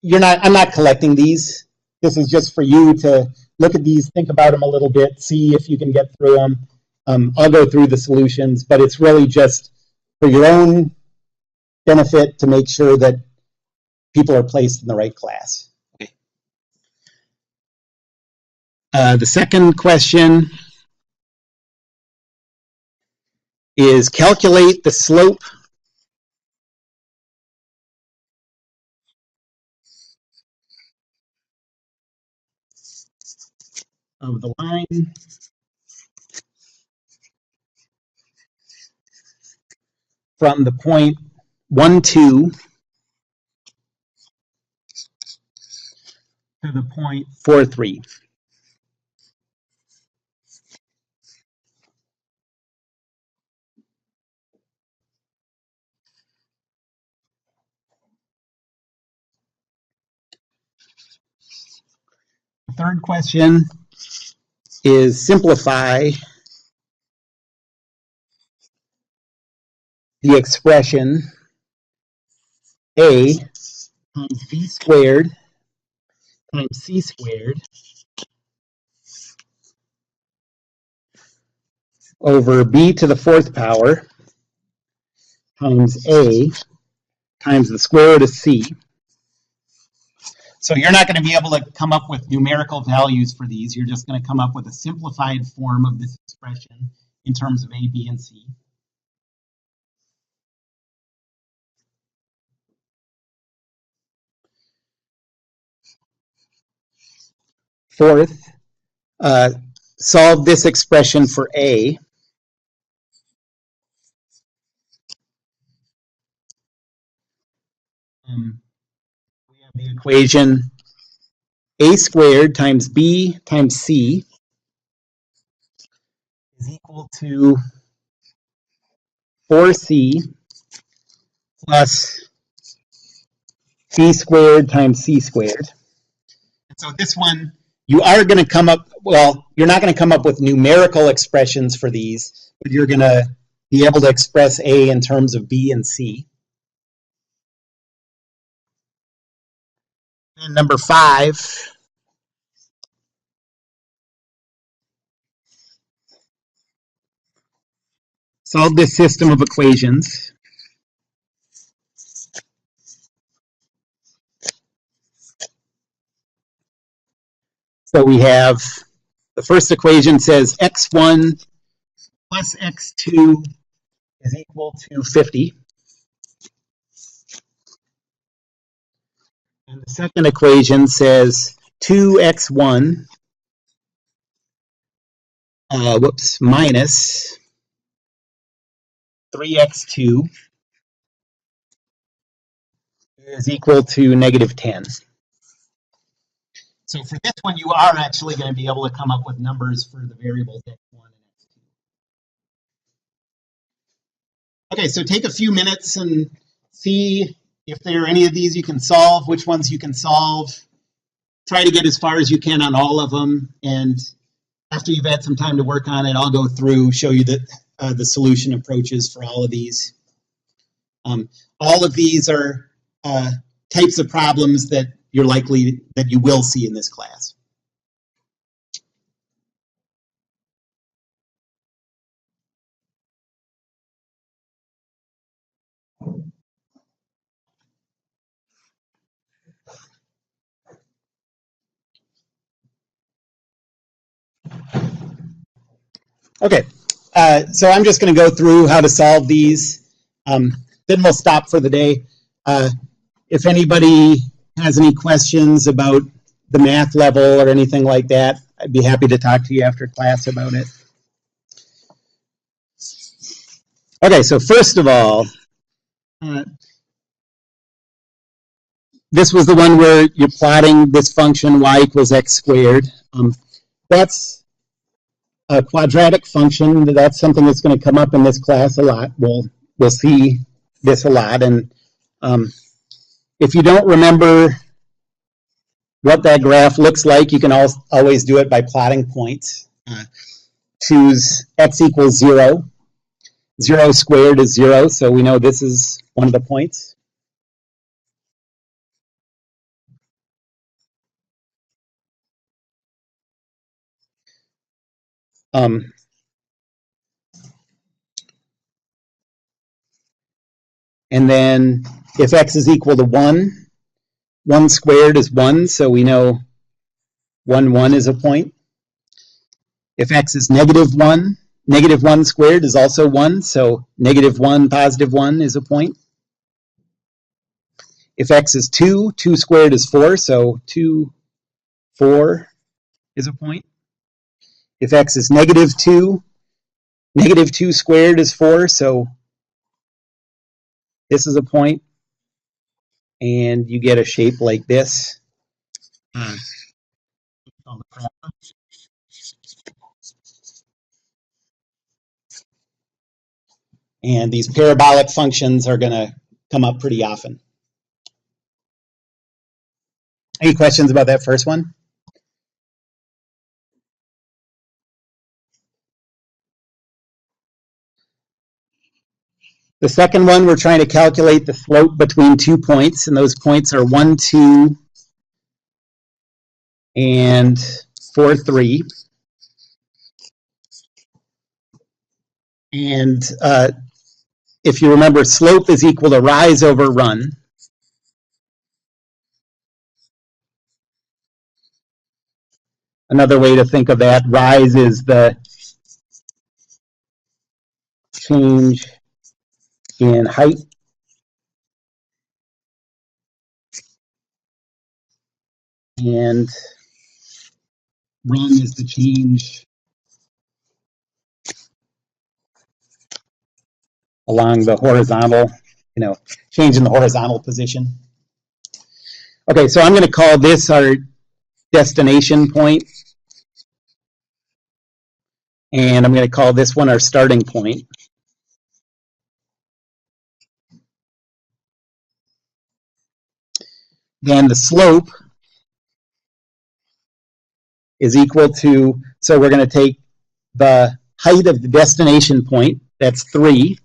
I'm not collecting these. This is just for you to look at these, think about them a little bit, see if you can get through them. I'll go through the solutions, but it's really just for your own benefit to make sure that people are placed in the right class. Okay. The second question is calculate the slope of the line from the point 1, 2 to the point 4, 3. The third question is simplify the expression a times b squared times c squared over b to the 4th power times a times the square root of c. So you're not going to be able to come up with numerical values for these. You're just going to come up with a simplified form of this expression in terms of a, b, and c. Fourth, solve this expression for a. We have the equation a squared times b times c is equal to 4c plus b squared times c squared. And so this one, you are going to come up, well, you're not going to come up with numerical expressions for these, but you're going to be able to express a in terms of b and c. And number 5, solve this system of equations. So we have the first equation says x1 plus x2 is equal to 50. And the second equation says 2x1 minus 3x2 is equal to negative 10. So for this one, you are actually going to be able to come up with numbers for the variables x1 and x2. Okay, so take a few minutes and see if there are any of these you can solve, which ones you can solve. Try to get as far as you can on all of them. And after you've had some time to work on it, I'll go through, show you the solution approaches for all of these. All of these are types of problems that you will see in this class. Okay, so I'm just going to go through how to solve these. Then we'll stop for the day. If anybody has any questions about the math level or anything like that, I'd be happy to talk to you after class about it. Okay, so first of all, this was the one where you're plotting this function y equals x squared. That's a quadratic function. That's something that's going to come up in this class a lot. We'll see this a lot. And if you don't remember what that graph looks like, you can always do it by plotting points. Choose x equals 0. 0 squared is 0, so we know this is one of the points. And then if x is equal to 1, 1 squared is 1, so we know 1, 1 is a point. If x is negative 1, negative 1 squared is also 1, so negative 1, positive 1 is a point. If x is 2, 2 squared is 4, so 2, 4 is a point. If x is negative 2, negative 2 squared is 4, so this is a point. And you get a shape like this. And these parabolic functions are going to come up pretty often. Any questions about that first one? The second one, we're trying to calculate the slope between 2 points, and those points are 1, 2, and 4, 3. And if you remember, slope is equal to rise over run. Another way to think of that, rise is the change in height. And run is the change along the horizontal, change in the horizontal position. Okay, so I'm going to call this our destination point. And I'm going to call this one our starting point. Then the slope is equal to, so we're going to take the height of the destination point, that's 3,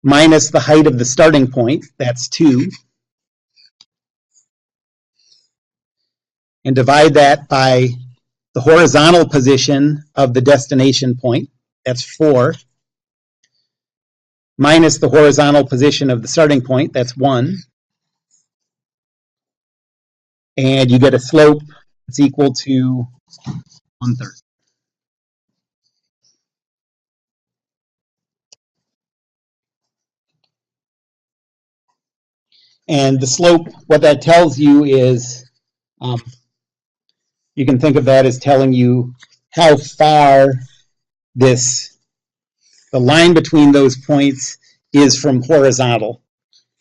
minus the height of the starting point, that's 2, and divide that by the horizontal position of the destination point, that's 4, minus the horizontal position of the starting point, that's 1, and you get a slope that's equal to 1/3. And the slope, what that tells you is, you can think of that as telling you how far the line between those points is from horizontal.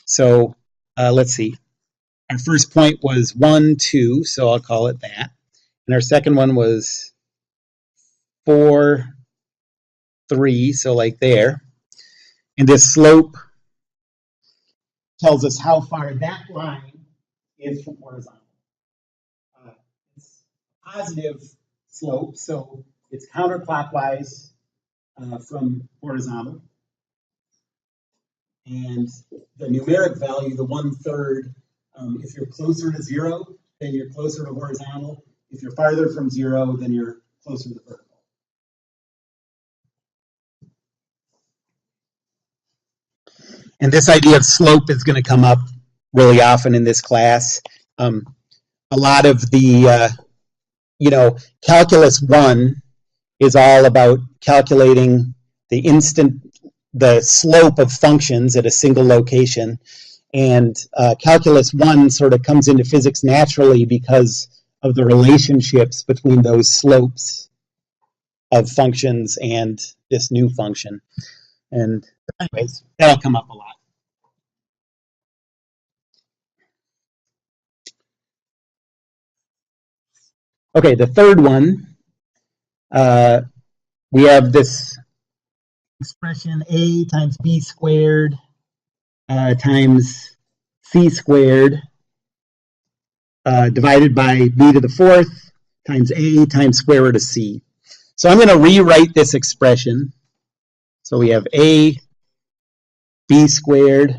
So let's see. Our first point was 1, 2, so I'll call it that. And our second one was 4, 3, so like there. And this slope tells us how far that line is from horizontal. It's a positive slope, so it's counterclockwise from horizontal. And the numeric value, the 1/3, if you're closer to 0, then you're closer to horizontal. If you're farther from 0, then you're closer to vertical. And this idea of slope is going to come up really often in this class. A lot of the, Calculus 1 is all about calculating the slope of functions at a single location. And Calculus 1 sort of comes into physics naturally because of the relationships between those slopes of functions and this new function. And anyways, that'll come up a lot. Okay, the third one, we have this expression a times b squared times c squared divided by b to the 4th times a times square root of c. So I'm going to rewrite this expression. So we have a b squared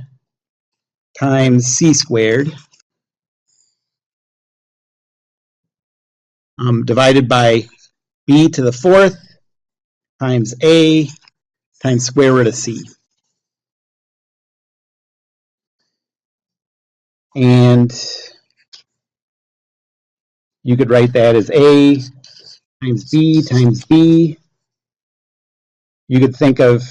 times c squared divided by b to the 4th times a times square root of c. And you could write that as a times b times b. You could think of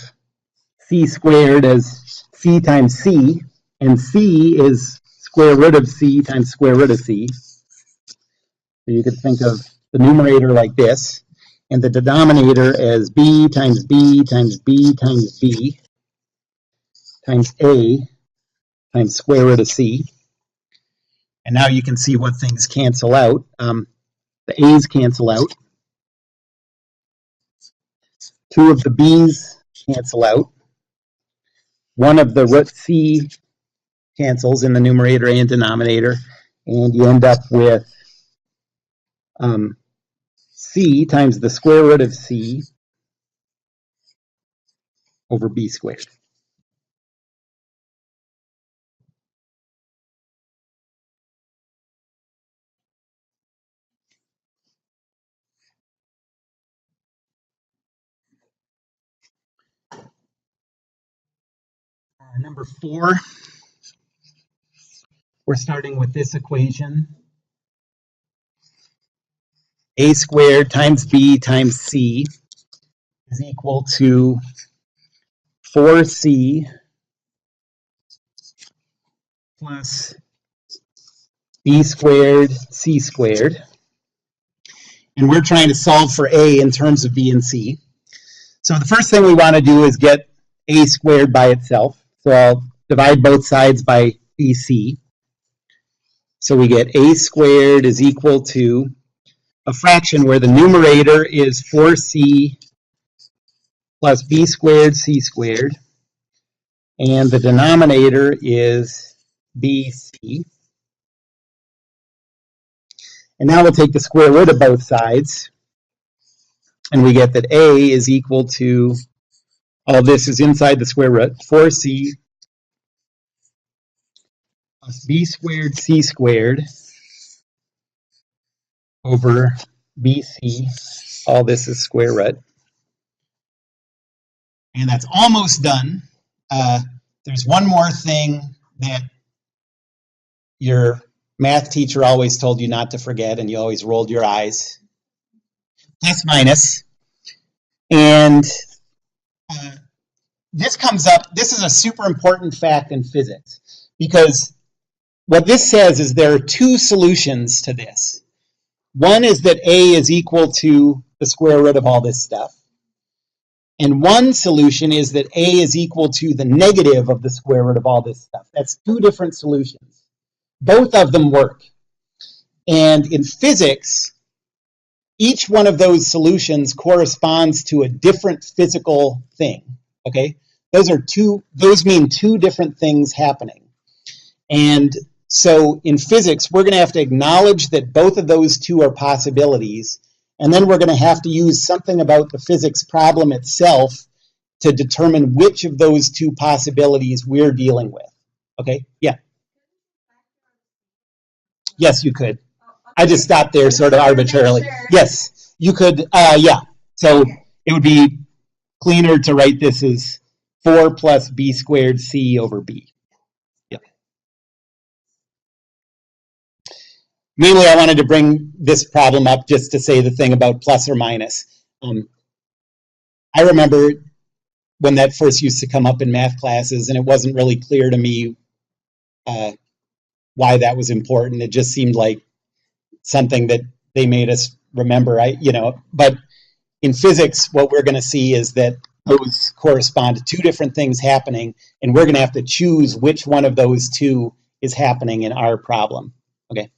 c squared as c times c, and c is square root of c times square root of c. So you could think of the numerator like this, and the denominator as b times b times b times b times a times square root of c. And now you can see what things cancel out. The a's cancel out. 2 of the b's cancel out. 1 of the root c cancels in the numerator and denominator, and you end up with c times the square root of c over b squared. Number 4, we're starting with this equation. A squared times b times c is equal to 4c plus b squared c squared. And we're trying to solve for a in terms of b and c. So the first thing we want to do is get a squared by itself. So I'll divide both sides by bc. So we get a squared is equal to a fraction where the numerator is 4c plus b squared c squared, and the denominator is bc. And now we'll take the square root of both sides, and we get that a is equal to, all this is inside the square root, 4c plus b squared c squared over bc, all this is square root. And that's almost done. There's one more thing that your math teacher always told you not to forget, and you always rolled your eyes. Plus minus. And this comes up, this is a super important fact in physics, because what this says is there are two solutions to this. One is that A is equal to the square root of all this stuff. And one solution is that A is equal to the negative of the square root of all this stuff. That's two different solutions. Both of them work. And in physics, each one of those solutions corresponds to a different physical thing. Okay? Those mean two different things happening. And so in physics, we're going to have to acknowledge that both of those two are possibilities. And then we're going to have to use something about the physics problem itself to determine which of those two possibilities we're dealing with. Okay? Yeah. Yes, you could. I just stopped there sort of arbitrarily. Yes, you could. Yeah. So it would be cleaner to write this as 4 plus b squared c over b. Yep. Mainly, I wanted to bring this problem up just to say the thing about plus or minus. I remember when that first used to come up in math classes, and it wasn't really clear to me why that was important. It just seemed like something that they made us remember. But in physics, what we're going to see is that those correspond to two different things happening, and we're going to have to choose which one of those two is happening in our problem. Okay.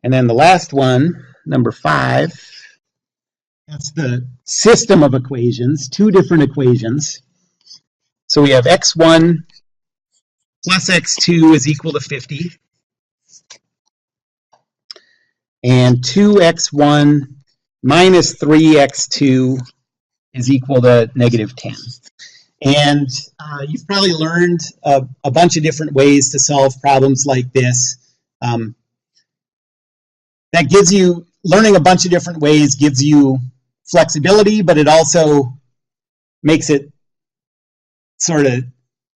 And then the last one, number 5, that's the system of equations, two different equations. So we have x1 plus x2 is equal to 50. And 2x1 minus 3x2 is equal to negative 10. And you've probably learned a bunch of different ways to solve problems like this. That gives you, learning a bunch of different ways gives you flexibility, but it also makes it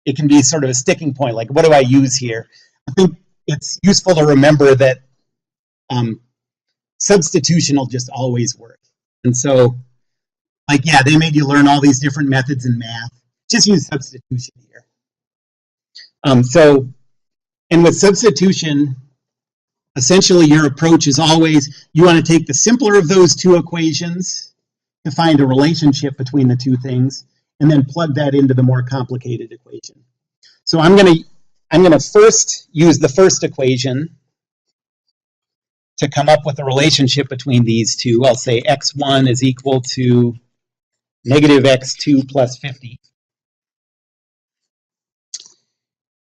it can be sort of a sticking point. Like, what do I use here? I think it's useful to remember that substitution will just always work. And so, like, yeah, they made you learn all these different methods in math. Just use substitution here. And with substitution, essentially your approach is always, you want to take the simpler of those two equations to find a relationship between the two things, and then plug that into the more complicated equation. So I'm going to first use the first equation to come up with a relationship between these two. I'll say x1 is equal to negative x2 plus 50.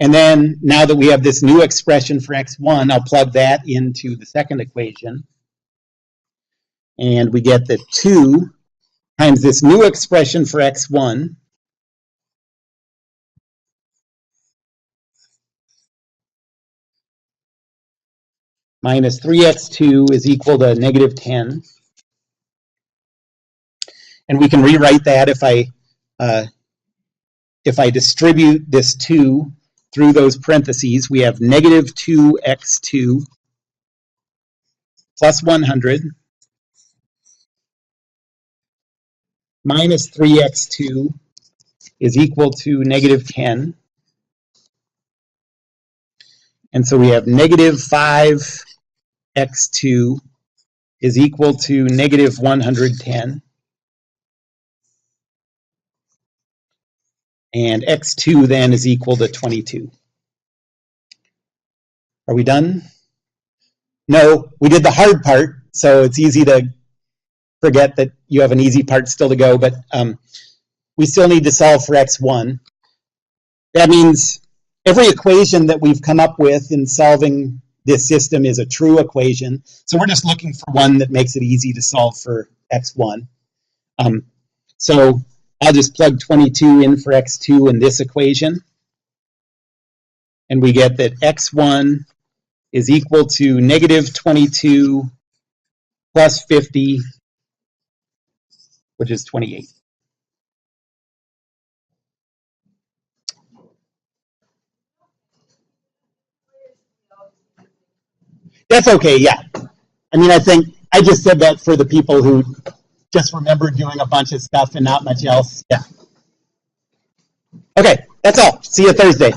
And then now that we have this new expression for x1, I'll plug that into the second equation. And we get that 2 times this new expression for x1 minus 3x2 is equal to negative 10. And we can rewrite that if I distribute this 2 through those parentheses. We have negative 2x2 plus 100 minus 3x2 is equal to negative 10. And so we have negative 5x2 is equal to negative 110. And x2 then is equal to 22. Are we done? No, we did the hard part, so it's easy to forget that you have an easy part still to go, but we still need to solve for x1. That means every equation that we've come up with in solving this system is a true equation, so we're just looking for one that makes it easy to solve for x1. So I'll just plug 22 in for x2 in this equation, and we get that x1 is equal to negative 22 plus 50, which is 28. That's okay, yeah. I mean, I think I just said that for the people who just remember doing a bunch of stuff and not much else. Yeah. Okay, that's all. See you Thursday.